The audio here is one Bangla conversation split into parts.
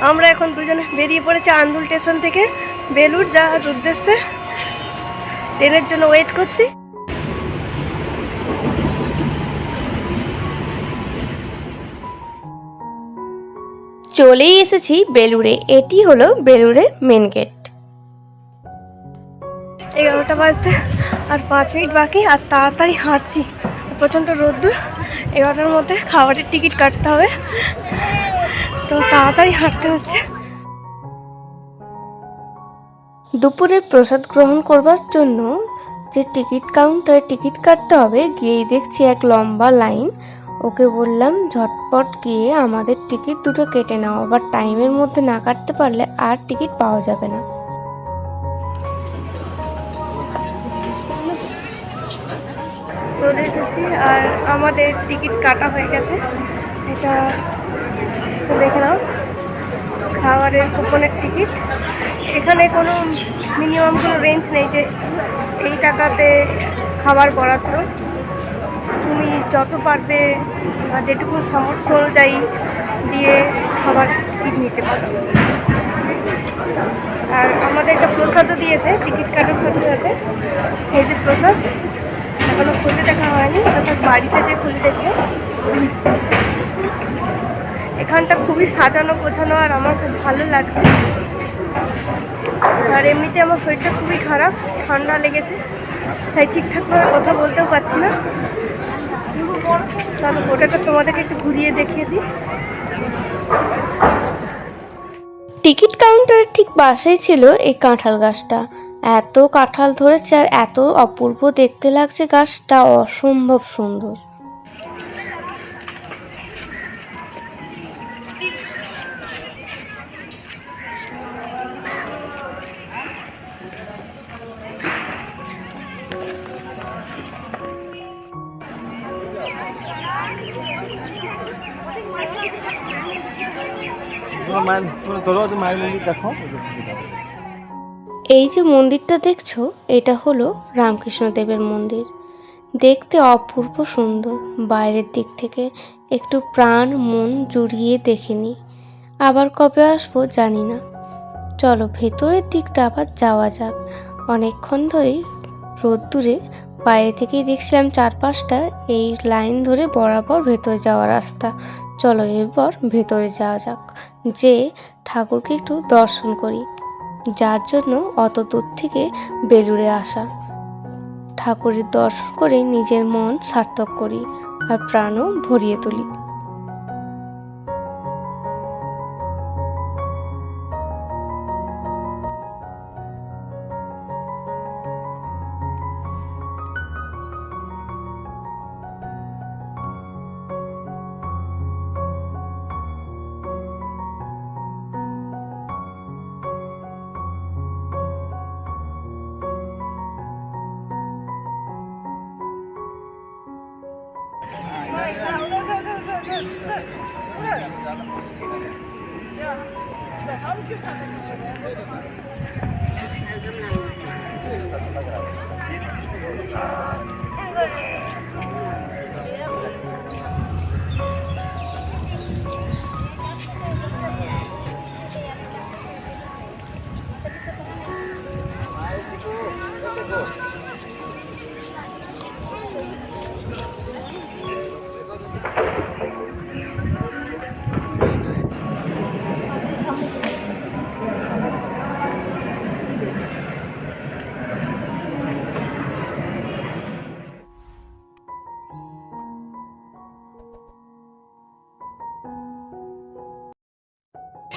আমরা এখন দুজনে বেরিয়ে পড়েছি আন্দুল স্টেশন থেকে বেলুড় যাওয়ার উদ্দেশ্যে। ট্রেনের জন্য ওয়েট করছি। চলেই এসেছি বেলুড়ে। এটি হলো বেলুড়ের মেন গেট। 11টা বাজতে আর 5 মিনিট বাকি, আর তাড়াতাড়ি হাঁটছি। প্রচণ্ড রোদ্দুর। 11টার মধ্যে খাবারের টিকিট কাটতে হবে, তো তাড়াতাড়ি হাঁটতে হচ্ছে। দুপুরের প্রসাদ গ্রহণ করবার জন্য যে টিকিট কাউন্টারে টিকিট কাটতে হবে, গিয়েই দেখছি এক লম্বা লাইন। ওকে বললাম ঝটপট গিয়ে আমাদের টিকিট দুটো কেটে নাও, আবার টাইমের মধ্যে না কাটতে পারলে আর টিকিট পাওয়া যাবে না। চলে এসেছি আর আমাদের টিকিট কাটা হয়ে গেছে। এটা দেখে নাও, খাবারের কুপনের টিকিট। এখানে কোনো মিনিমাম কোনো রেঞ্জ নেই যে এই টাকাতে খাবার বরাদ্দ। তুমি যত পারবে বা যেটুকু সামর্থ্য অনুযায়ী দিয়ে খাবার টিকিট নিতে পারো। আর আমাদের একটা প্রসাদও দিয়েছে টিকিট কাটার সাথে সাথে। এই যে প্রসাদ, এখনো খুলে দেখা হয়নি, অর্থাৎ বাড়িতে যে খুলে দেখে। এখানটা খুবই সাজানো গোছানো আর আমার খুব ভালো লাগছে। আর এমনিতে আমার শরীরটা খুবই খারাপ, ঠান্ডা লেগেছে, তাই ঠিকঠাকভাবে কথা বলতেও পারছি না। চলো ওটাটা তোমাদেরকে একটু ঘুরিয়ে দেখিয়ে দিই। টিকিট কাউন্টারের ঠিক পাশেই ছিল এই কাঁঠাল গাছটা। এত কাঁঠাল ধরেছে আর এত অপূর্ব দেখতে লাগছে গাছটা, অসম্ভব সুন্দর। এই যে মন্দিরটা দেখছো, এটা হলো রামকৃষ্ণদেবের মন্দির। দেখতে অপূর্ব সুন্দর। বাইরের দিক থেকে একটু প্রাণ মন জুড়িয়ে দেখে নি। আবার কবে আসবো জানি না। চলো ভেতরের দিকটা আবার যাওয়া যাক। অনেকক্ষণ ধরেই রোদ্দুরে বাইরে থেকেই দেখছিলাম চারপাশটা এই লাইন ধরে বরাবর ভেতরে যাওয়ার রাস্তা। চলো এবার ভেতরে যাওয়া যাক, যে ঠাকুরকে একটু দর্শন করি, যার জন্য অত দূর থেকে বেলুড়ে আসা। ঠাকুরের দর্শন করে নিজের মন সার্থক করি আর প্রাণও ভরিয়ে তুলি।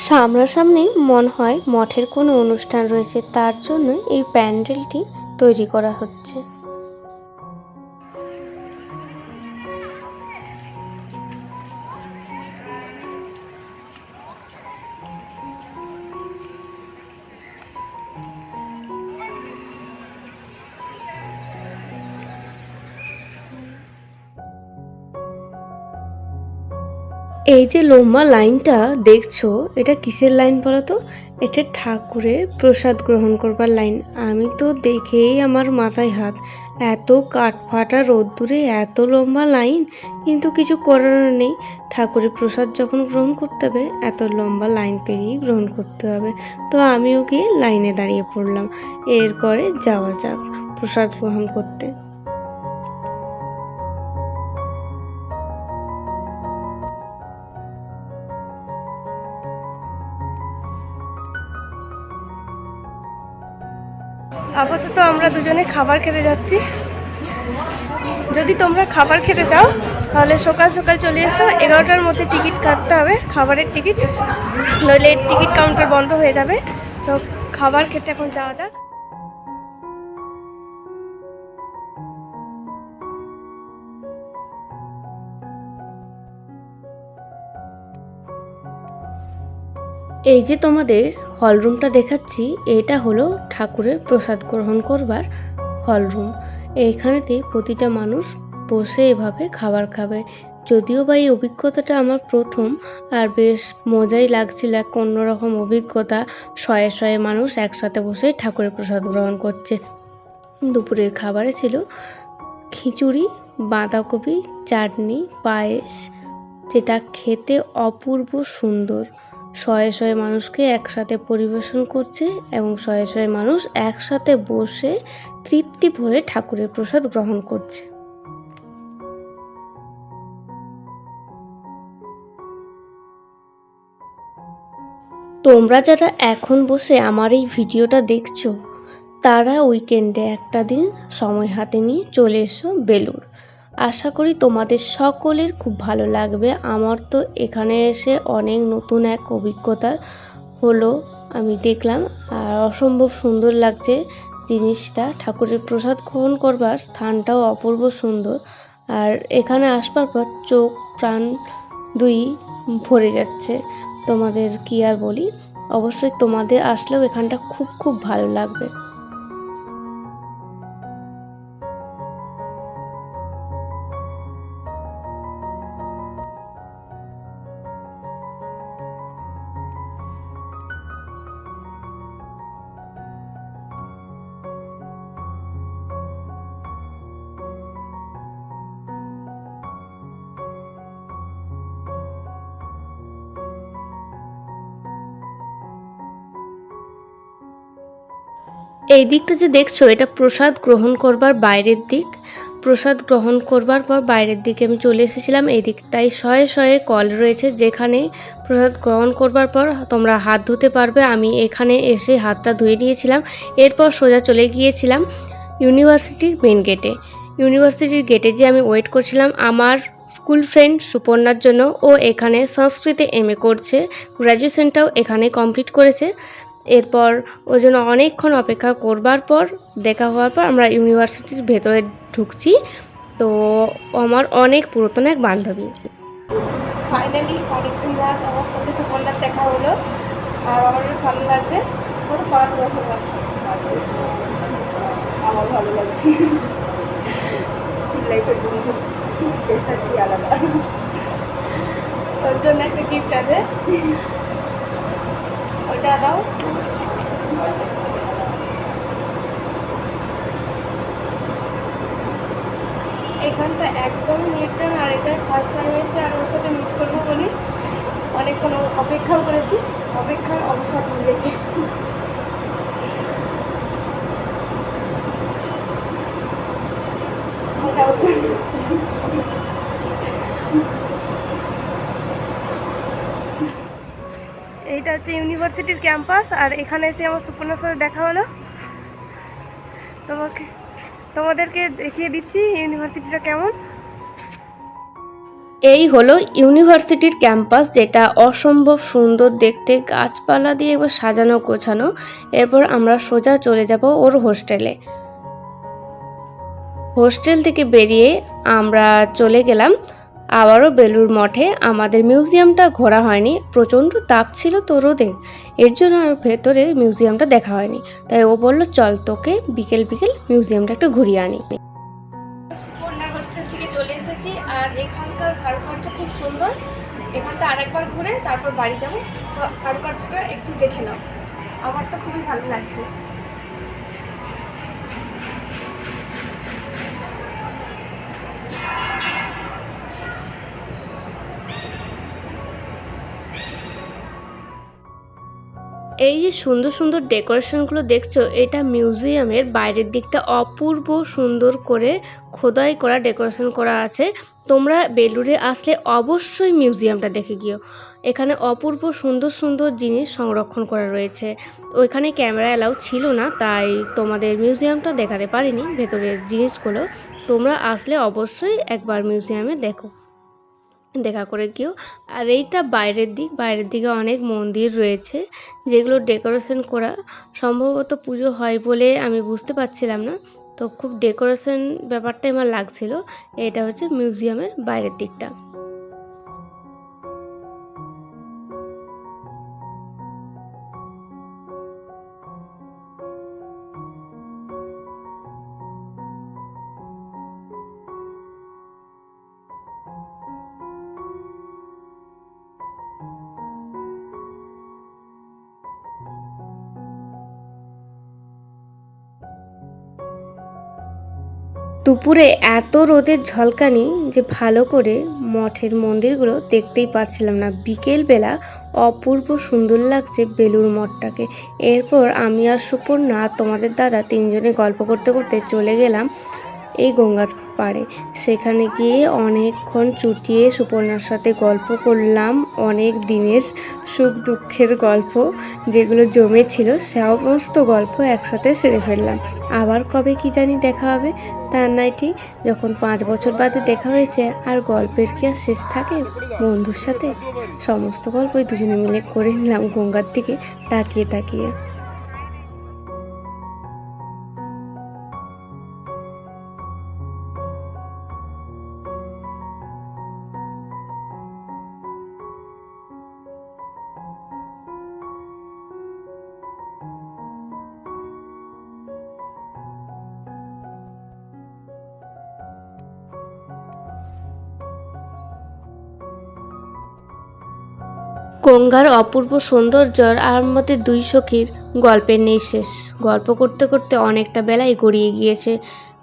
সামনাসামনি মনে হয় মঠের কোনো অনুষ্ঠান রয়েছে, তার জন্য এই প্যান্ডেলটি তৈরি করা হচ্ছে। এই যে লম্বা লাইনটা দেখছো, এটা কিসের লাইন বলো তো? এটা ঠাকুরের প্রসাদ গ্রহণ করবার লাইন। আমি তো দেখেই আমার মাথায় হাত, এত কাঠফাটা রোদ্দুরে এত লম্বা লাইন, কিন্তু কিছু করার নেই। ঠাকুরের প্রসাদ যখন গ্রহণ করতে হবে এত লম্বা লাইন পেরিয়ে গ্রহণ করতে হবে। তো আমিও গিয়ে লাইনে দাঁড়িয়ে পড়লাম। এরপরে যাওয়া যাক প্রসাদ গ্রহণ করতে। আপাতত আমরা দুজনে খাবার খেতে যাচ্ছি। যদি তোমরা খাবার খেতে চাও তাহলে সকাল সকাল চলে এসো। 11টার মধ্যে টিকিট কাটতে হবে, খাবারের টিকিট, নইলে টিকিট কাউন্টার বন্ধ হয়ে যাবে। তো খাবার খেতে এখন যাওয়া যাক। এই যে তোমাদের হলরুমটা দেখাচ্ছি, এটা হলো ঠাকুরের প্রসাদ গ্রহণ করবার হলরুম। এইখানেতে প্রতিটা মানুষ বসে এভাবে খাবার খাবে। যদিও বা এই অভিজ্ঞতাটা আমার প্রথম, আর বেশ মজাই লাগছিল, এক অন্যরকম অভিজ্ঞতা। শয়ে শয়ে মানুষ একসাথে বসে ঠাকুরের প্রসাদ গ্রহণ করছে। দুপুরের খাবারে ছিল খিচুড়ি, বাঁধাকপি, চাটনি, পায়েস, যেটা খেতে অপূর্ব সুন্দর। শয়ে শয়ে মানুষকে একসাথে পরিবেশন করছে এবং শয়ে শয়ে মানুষ একসাথে বসে তৃপ্তি ভরে ঠাকুরের প্রসাদ গ্রহণ করছে। তোমরা যারা এখন বসে আমার এই ভিডিওটা দেখছো, তারা উইকেন্ডে একটা দিন সময় হাতে নিয়ে চলে এসো বেলুড়। আশা করি তোমাদের সকলের খুব ভালো লাগবে। আমার তো এখানে এসে অনেক নতুন এক অভিজ্ঞতা হলো, আমি দেখলাম, আর অসম্ভব সুন্দর লাগছে জিনিসটা। ঠাকুরের প্রসাদ গ্রহণ করবার স্থানটাও অপূর্ব সুন্দর। আর এখানে আসবার পর চোখ প্রাণ দুই ভরে যাচ্ছে। তোমাদের কি আর বলি, অবশ্যই তোমাদের আসলেও এখানটা খুব খুব ভালো লাগবে। এই দিকটা যে দেখছো, এটা প্রসাদ গ্রহণ করবার বাইরের দিক। প্রসাদ গ্রহণ করবার পর বাইরের দিকে আমি চলে এসেছিলাম। এই দিকটায় শয়ে শয়ে কল রয়েছে, যেখানে প্রসাদ গ্রহণ করবার পর তোমরা হাত ধুতে পারবে। আমি এখানে এসে হাতটা ধুয়ে নিয়েছিলাম। এরপর সোজা চলে গিয়েছিলাম ইউনিভার্সিটির মেন গেটে। ইউনিভার্সিটির গেটে যে আমি ওয়েট করছিলাম আমার স্কুল ফ্রেন্ড সুপর্ণার জন্য। ও এখানে সংস্কৃতে MA করছে, গ্র্যাজুয়েশনটাও এখানে কমপ্লিট করেছে। এরপর ওই জন্য অনেকক্ষণ অপেক্ষা করবার পর, দেখা হওয়ার পর আমরা ইউনিভার্সিটির ভেতরে ঢুকছি। তো আমার অনেক পুরাতন এক বান্ধবী। ফাইনালি অনেকক্ষণ রাত আমার সাথে সুপর্ণার দেখা হলো, আর আমার বেশ ভালো লাগছে। ওর পড়াশোনা আমার ভালো লাগছে। স্কুল লাইফের বন্ধু স্পেশালি আলাদা। ওর জন্য একটা গিফট আছে, ওটা দাও। এখানটা একদম নির্জন, আর এটা ফার্স্ট টাইম এসে আর ওর সাথে মিট করবো বলে অনেকক্ষণ অপেক্ষাও করেছি। অপেক্ষার অবসর মিলেছে। এইটা হচ্ছে ইউনিভার্সিটির ক্যাম্পাস, আর এখানে এসে আমার সুপর্ণার সাথে দেখা হলো। তোমাদেরকে দেখিয়ে দিচ্ছি ইউনিভার্সিটিটা কেমন। এই হলো ইউনিভার্সিটির ক্যাম্পাস, যেটা অসম্ভব সুন্দর দেখতে, গাছপালা দিয়ে একবার সাজানো গোছানো। এরপর আমরা সোজা চলে যাব ওর হোস্টেলে। হোস্টেল থেকে বেরিয়ে আমরা চলে গেলাম আবারও বেলুড় মঠে। আমাদের মিউজিয়ামটা ঘোরা হয়নি, প্রচণ্ড তাপ ছিল তো রোদে, এর জন্য আর ভেতরে মিউজিয়ামটা দেখা হয়নি। তাই ও বলল চল তোকে বিকেল বিকেল মিউজিয়ামটা একটু ঘুরিয়ে আনি। সুপর্ণার হোস্টেল থেকে চলে এসেছি, আর এখানকার কারুকার্য খুব সুন্দর। এখানটা আরেকবার ঘুরে তারপর বাড়ি যাবো। তো কারুকার্যটা একটু দেখে নাও, আমার তো খুবই ভালো লাগছে। এই যে সুন্দর সুন্দর ডেকোরেশনগুলো দেখছো, এটা মিউজিয়ামের বাইরের দিকটা অপূর্ব সুন্দর করে খোদাই করা ডেকোরেশন করা আছে। তোমরা বেলুড়ে আসলে অবশ্যই মিউজিয়ামটা দেখে গিয়েও। এখানে অপূর্ব সুন্দর সুন্দর জিনিস সংরক্ষণ করা রয়েছে। ওইখানে ক্যামেরা অ্যালাউ ছিল না, তাই তোমাদের মিউজিয়ামটা দেখাতে পারিনি ভেতরের জিনিসগুলো। তোমরা আসলে অবশ্যই একবার মিউজিয়ামে দেখা করে গিয়েও। আর এইটা বাইরের দিক, বাইরের দিকে অনেক মন্দির রয়েছে যেগুলো ডেকোরেশন করা। সম্ভবত পুজো হয় বলে আমি বুঝতে পারছিলাম না, তো খুব ডেকোরেশন ব্যাপারটাই আমার লাগছিল। এটা হচ্ছে মিউজিয়ামের বাইরের দিকটা। দুপুরে এত রোদের ঝলকানি যে ভালো করে মঠের মন্দিরগুলো দেখতেই পারছিলাম না। বিকেলবেলা অপূর্ব সুন্দর লাগছে বেলুড় মঠটাকে। এরপর আমি আর সুপর্ণা তোমাদের দাদা তিনজনে গল্প করতে করতে চলে গেলাম এই গঙ্গার পাড়ে। সেখানে গিয়ে অনেকক্ষণ চুটিয়ে সুপর্ণার সাথে গল্প করলাম, অনেক দিনের সুখ দুঃখের গল্প যেগুলো জমেছিল সমস্ত গল্প একসাথে সেরে ফেললাম। আবার কবে কি জানি দেখা হবে, তার নাই ঠিক। যখন 5 বছর বাদে দেখা হয়েছে, আর গল্পের কি আর শেষ থাকে বন্ধুর সাথে। সমস্ত গল্পই দুজনে মিলে করে নিলাম গঙ্গার দিকে তাকিয়ে তাকিয়ে। গঙ্গার অপূর্ব সৌন্দর্য আর মধ্যে দুই সখীর গল্পের নেই শেষ। গল্প করতে করতে অনেকটা বেলাই গড়িয়ে গিয়েছে।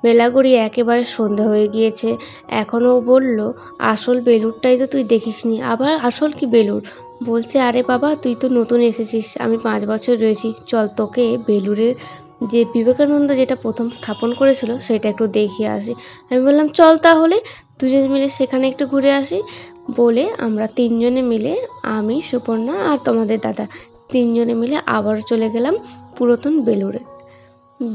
বেলা গড়িয়ে একেবারে সন্ধ্যা হয়ে গিয়েছে। এখনও বলল, আসল বেলুড়টাই তো তুই দেখিসনি। আবার আসল কি বেলুড়? বলছে, আরে বাবা তুই তো নতুন এসেছিস, আমি 5 বছর রয়েছি, চল তোকে বেলুড়ের যে বিবেকানন্দ যেটা প্রথম স্থাপন করেছিল সেটা একটু দেখিয়ে আসি। আমি বললাম চল তাহলে দুজনে মিলে সেখানে একটু ঘুরে আসি। বলে আমরা তিনজনে মিলে, আমি সুপর্ণা আর তোমাদের দাদা, তিনজনে মিলে আবার চলে গেলাম পুরাতন বেলুড়ে।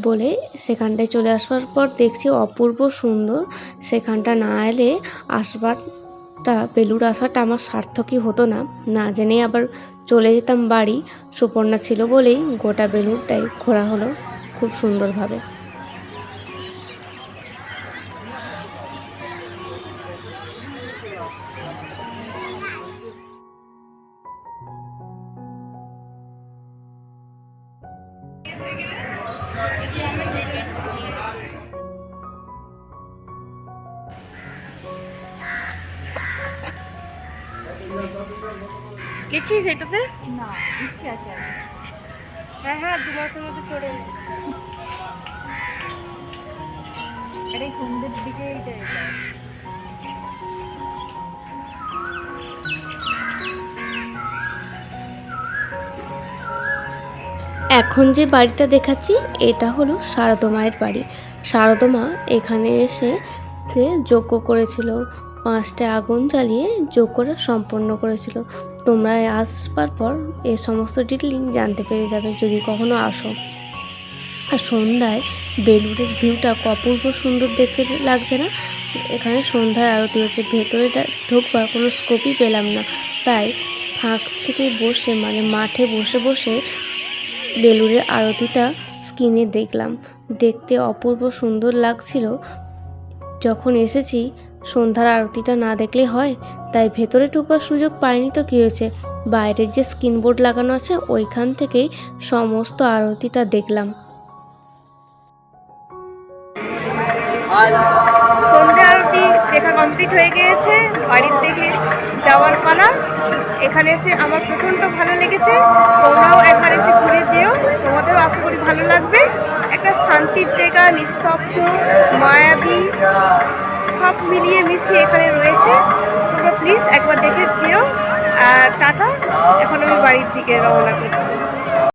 বলে সেখানটায় চলে আসবার পর দেখছি অপূর্ব সুন্দর। সেখানটা না এলে আসবারটা বেলুড় আসাটা আমার সার্থকই হতো না। না জেনেই আবার চলে যেতাম বাড়ি। সুপর্ণা ছিল বলেই গোটা বেলুড়টাই ঘোরা হলো খুব সুন্দরভাবে। গেছিস এটাতে? না, ইচ্ছে আছে আর কি। হ্যাঁ হ্যাঁ, 2 মাসের মধ্যে চলে এলো। এটাই সন্ধ্যের দিকে এইটা এটা। এখন যে বাড়িটা দেখাচ্ছি এটা হলো শারদা মায়ের বাড়ি। শারদা মা এখানে এসে সে যজ্ঞ করেছিল, 5টা আগুন জ্বালিয়ে যজ্ঞটা সম্পন্ন করেছিল। তোমরা আসবার পর এ সমস্ত ডিটেলিং জানতে পেরে যাবে যদি কখনো আসো। আর সন্ধ্যায় বেলুড়ের ভিউটা অপূর্ব সুন্দর দেখতে লাগছে না? এখানে সন্ধ্যায় আরতি হচ্ছে, ভেতরেটা ঢোকবার কোনো স্কোপই পেলাম না, তাই ফাঁক থেকে বসে মানে মাঠে বসে বসে বেলুড়ের আরতিটা স্ক্রিনে দেখলাম। দেখতে অপূর্ব সুন্দর লাগছিল। যখন এসেছি সন্ধ্যার আরতিটা না দেখলে হয়, তাই ভেতরে ঢুকবার সুযোগ পাইনি তো কী হয়েছে, বাইরের যে স্ক্রিন বোর্ড লাগানো আছে ওইখান থেকেই সমস্ত আরতিটা দেখলাম। সন্ধ্যে আরতি দেখা কমপ্লিট হয়ে গিয়েছে, বাড়ির দিকে যাওয়ার পালা। এখানে এসে আমার প্রচণ্ড ভালো লেগেছে। তোমরাও একবার এসে ঘুরে যেও, তোমাদেরও আশা করি ভালো লাগবে। একটা শান্তির জায়গা, নিস্তব্ধ, মায়াবী, সব মিলিয়ে মিশিয়ে এখানে রয়েছে। তোমরা প্লিজ একবার দেখে যেও। আর টাটা, এখন আমি বাড়ির দিকে রওনা করছি।